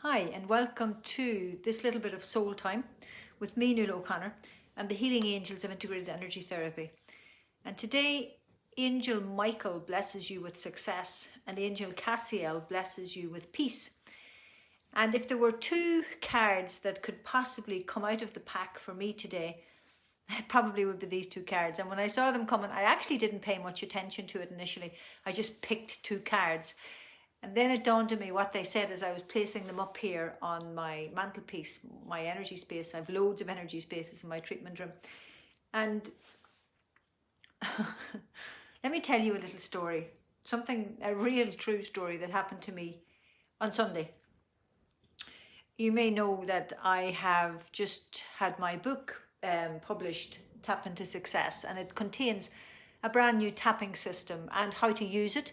Hi and welcome to this little bit of soul time with me, Micheal O'Connor, and the Healing Angels of Integrated Energy Therapy. And today, Angel Micheal blesses you with success and Angel Cassiel blesses you with peace. And if there were two cards that could possibly come out of the pack for me today, it probably would be these two cards. And when I saw them coming, I actually didn't pay much attention to it initially. I just picked two cards. And then it dawned on me what they said as I was placing them up here on my mantelpiece, my energy space. I have loads of energy spaces in my treatment room. And let me tell you a little story, a real true story that happened to me on Sunday. You may know that I have just had my book published, Tap into Success, and it contains a brand new tapping system and how to use it,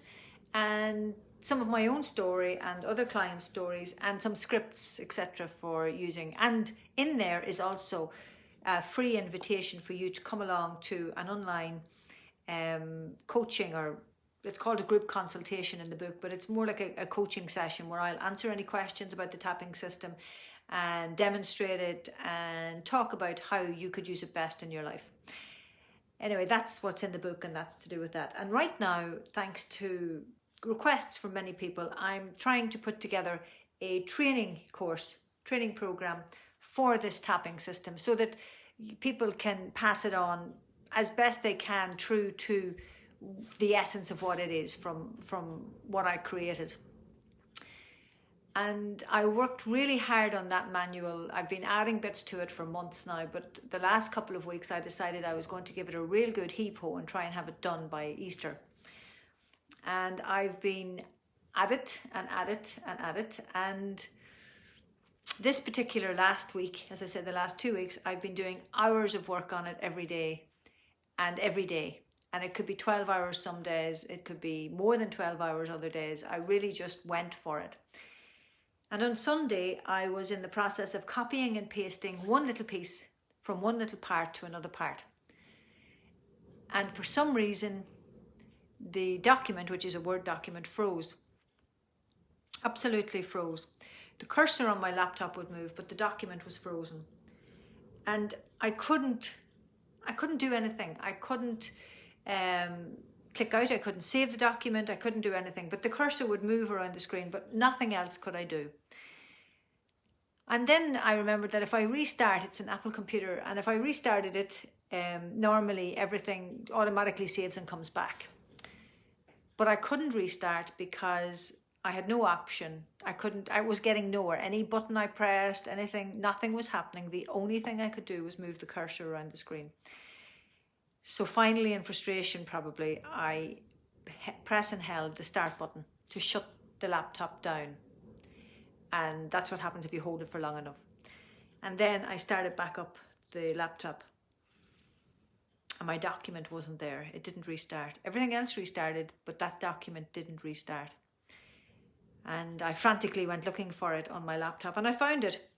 and some of my own story and other clients' stories and some scripts, etc. for using. And in there is also a free invitation for you to come along to an online coaching, or it's called a group consultation in the book, but it's more like a coaching session where I'll answer any questions about the tapping system and demonstrate it and talk about how you could use it best in your life. Anyway, that's what's in the book and that's to do with that. And right now, thanks to requests from many people, I'm trying to put together a training program for this tapping system so that people can pass it on as best they can through to the essence of what it is from what I created. And I worked really hard on that manual. I've been adding bits to it for months now, but the last couple of weeks I decided I was going to give it a real good heave-ho and try and have it done by Easter. And I've been at it and at it and at it. And this particular last week, as I said, the last 2 weeks, I've been doing hours of work on it every day. And it could be 12 hours some days. It could be more than 12 hours other days. I really just went for it. And on Sunday, I was in the process of copying and pasting one little piece from one little part to another part. And for some reason, the document, which is a Word document, froze. Absolutely froze. The cursor on my laptop would move, but the document was frozen. And I couldn't do anything. I couldn't click out. I couldn't save the document. I couldn't do anything. But the cursor would move around the screen, but nothing else could I do. And then I remembered that if I restart, it's an Apple computer, and if I restarted it, normally everything automatically saves and comes back. But I couldn't restart because I had no option. I was getting nowhere. Any button I pressed, nothing was happening. The only thing I could do was move the cursor around the screen. So finally, in frustration probably, I pressed and held the start button to shut the laptop down. And that's what happens if you hold it for long enough. And then I started back up the laptop. And my document wasn't there. It didn't restart. Everything else restarted, but that document didn't restart. And I frantically went looking for it on my laptop and I found it.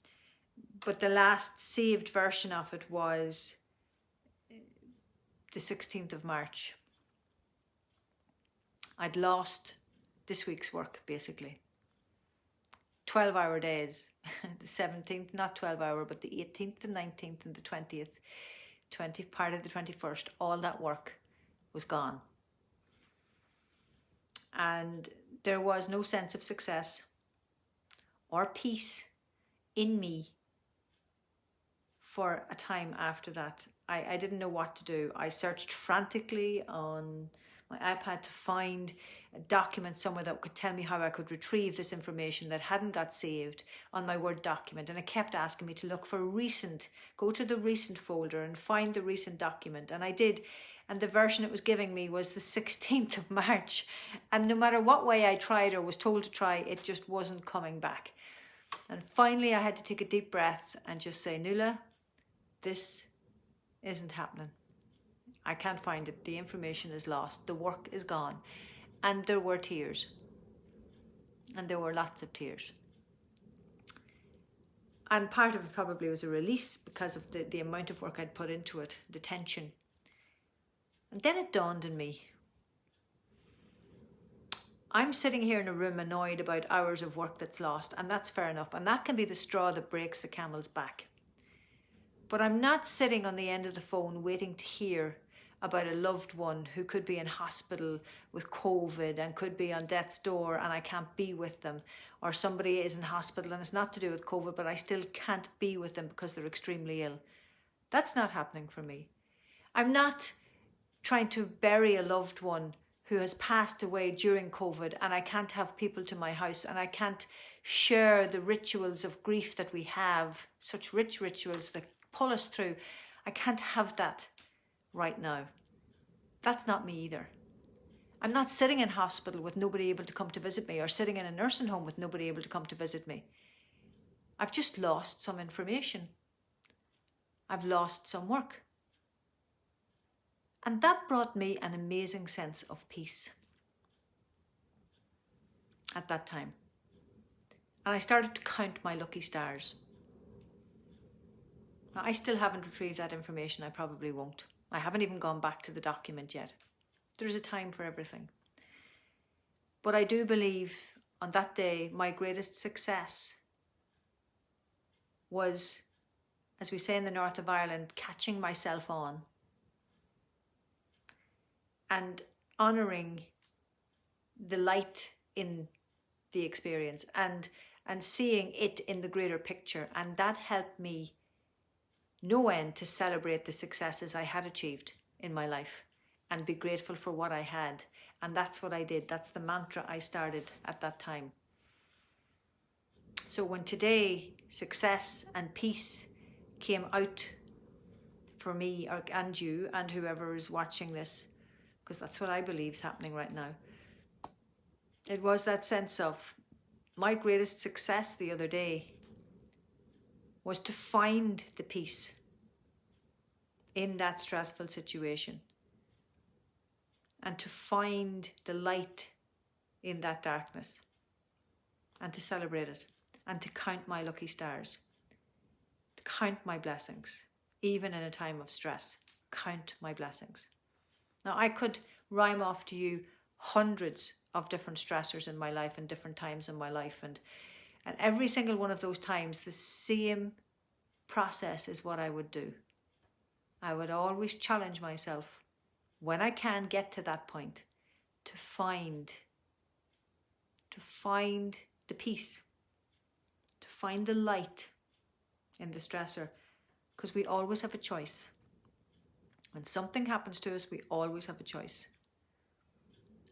But the last saved version of it was the 16th of March. I'd lost this week's work, basically. 12-hour days. The 17th, not 12-hour, but the 18th, the 19th and the 20th. 20th, part of the 21st, all that work was gone. And there was no sense of success or peace in me for a time after that. I didn't know what to do. I searched frantically on my iPad to find a document somewhere that could tell me how I could retrieve this information that hadn't got saved on my Word document. And it kept asking me to look for go to the recent folder and find the recent document. And I did. And the version it was giving me was the 16th of March. And no matter what way I tried or was told to try, it just wasn't coming back. And finally I had to take a deep breath and just say, Nuala, this isn't happening. I can't find it. The information is lost. The work is gone. And there were tears. And there were lots of tears. And part of it probably was a release because of the amount of work I'd put into it, the tension. And then it dawned on me. I'm sitting here in a room annoyed about hours of work that's lost, and that's fair enough. And that can be the straw that breaks the camel's back. But I'm not sitting on the end of the phone waiting to hear about a loved one who could be in hospital with COVID and could be on death's door and I can't be with them. Or somebody is in hospital and it's not to do with COVID, but I still can't be with them because they're extremely ill. That's not happening for me. I'm not trying to bury a loved one who has passed away during COVID and I can't have people to my house and I can't share the rituals of grief that we have, such rich rituals that pull us through. I can't have that right now. That's not me either. I'm not sitting in hospital with nobody able to come to visit me or sitting in a nursing home with nobody able to come to visit me. I've just lost some information. I've lost some work. And that brought me an amazing sense of peace at that time. And I started to count my lucky stars. Now, I still haven't retrieved that information. I probably won't. I haven't even gone back to the document yet. There's a time for everything. But I do believe on that day, my greatest success was, as we say in the north of Ireland, catching myself on and honouring the light in the experience and seeing it in the greater picture. And that helped me no end to celebrate the successes I had achieved in my life and be grateful for what I had. And that's what I did. That's the mantra I started at that time. So when today success and peace came out for me and you and whoever is watching this, because that's what I believe is happening right now, it was that sense of my greatest success the other day was to find the peace in that stressful situation and to find the light in that darkness and to celebrate it and to count my lucky stars, to count my blessings, even in a time of stress. Count my blessings. Now, I could rhyme off to you hundreds of different stressors in my life and different times in my life, and every single one of those times the same process is what I would do. I would always challenge myself when I can get to that point to find the peace, to find the light in the stressor, because we always have a choice. When something happens to us, we always have a choice.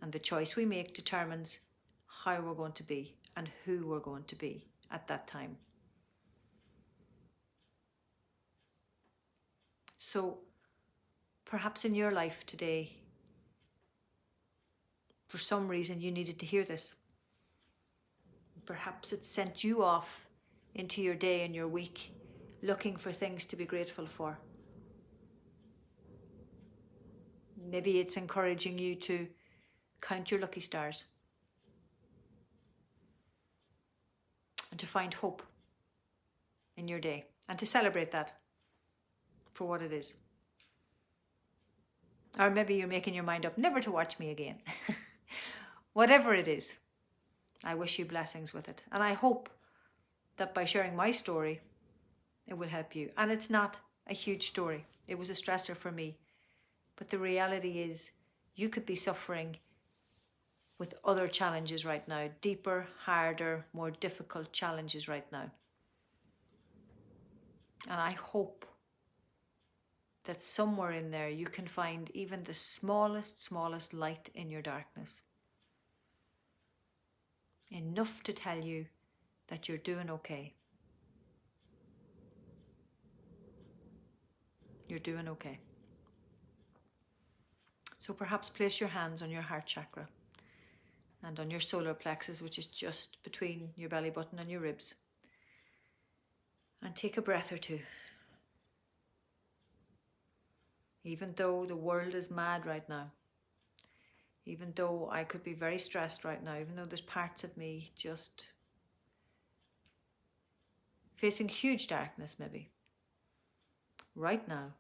And the choice we make determines how we're going to be and who we're going to be at that time. So perhaps in your life today, for some reason you needed to hear this. Perhaps it sent you off into your day and your week looking for things to be grateful for. Maybe it's encouraging you to count your lucky stars and to find hope in your day and to celebrate that for what it is. Or maybe you're making your mind up never to watch me again. Whatever it is, I wish you blessings with it. And I hope that by sharing my story, it will help you. And it's not a huge story. It was a stressor for me. But the reality is you could be suffering with other challenges right now, deeper, harder, more difficult challenges right now. And I hope that somewhere in there you can find even the smallest light in your darkness. Enough to tell you that you're doing okay. You're doing okay. So perhaps place your hands on your heart chakra and on your solar plexus, which is just between your belly button and your ribs. And take a breath or two. Even though the world is mad right now, even though I could be very stressed right now, even though there's parts of me just facing huge darkness maybe, right now,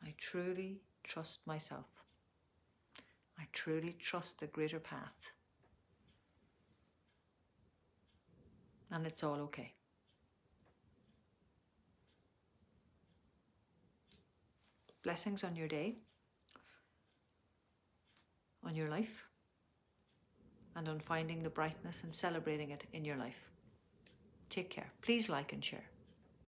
I truly trust myself. I truly trust the greater path. And it's all okay. Blessings on your day, on your life, and on finding the brightness and celebrating it in your life. Take care. Please like and share.